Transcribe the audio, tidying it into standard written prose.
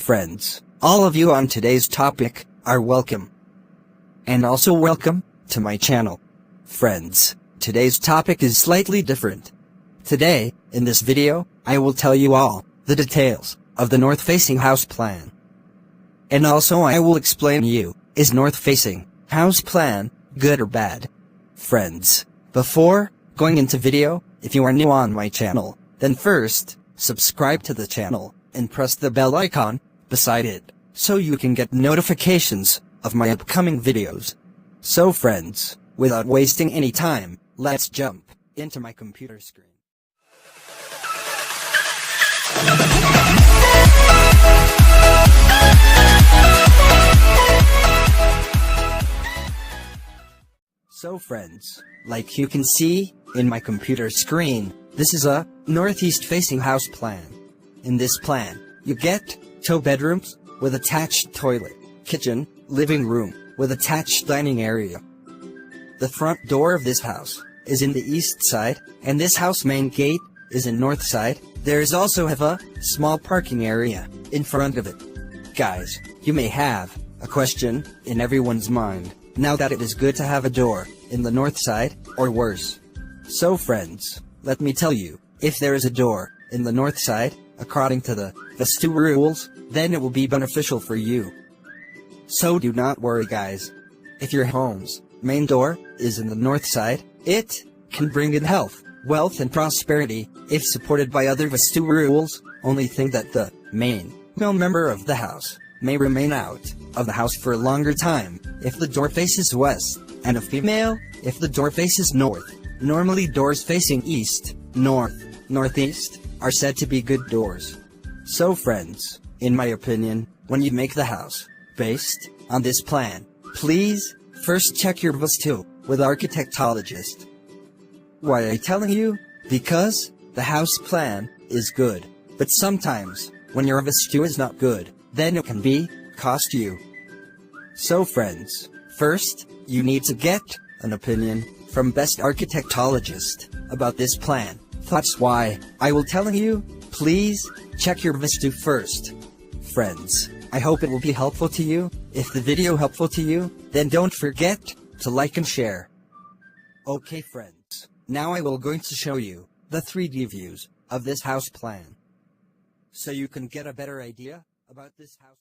friends, all of you on today's topic are welcome. And also welcome to my channel. Friends, today's topic is slightly different. Today, in this video, I will tell you all the details of the north-facing house plan. And also I will explain you, is north-facing house plan good or bad? Friends, before going into video, if you are new on my channel, then first, subscribe to the channel and press the bell icon beside it, so you can get notifications of my upcoming videos. So friends, without wasting any time, let's jump into my computer screen. So friends, like you can see in my computer screen, this is a northeast facing house plan. In this plan, you get 2 bedrooms with attached toilet, kitchen, living room with attached dining area. The front door of this house is in the east side, and this house main gate is in north side. There is also have a small parking area in front of it. Guys, you may have a question in everyone's mind, now that it is good to have a door in the north side, or worse. So friends, let me tell you, if there is a door in the north side, according to the Vastu rules, then it will be beneficial for you. So do not worry guys. If your home's main door is in the north side, it can bring in health, wealth and prosperity, if supported by other Vastu rules. Only thing that the main male member of the house may remain out of the house for a longer time if the door faces west, and a female if the door faces north. Normally doors facing east, north, northeast are said to be good doors. So friends, in my opinion, when you make the house based on this plan, please first check your Vastu with architectologist. Why am I telling you? Because the house plan is good, but sometimes when your Vastu is not good, then it can be cost you. So friends, first you need to get an opinion from best architectologist about this plan. That's why I will telling you, please check your Vastu first. Friends, I hope it will be helpful to you. If the video helpful to you, then don't forget to like and share. Okay friends, now I will going to show you the 3D views of this house plan, so you can get a better idea about this house.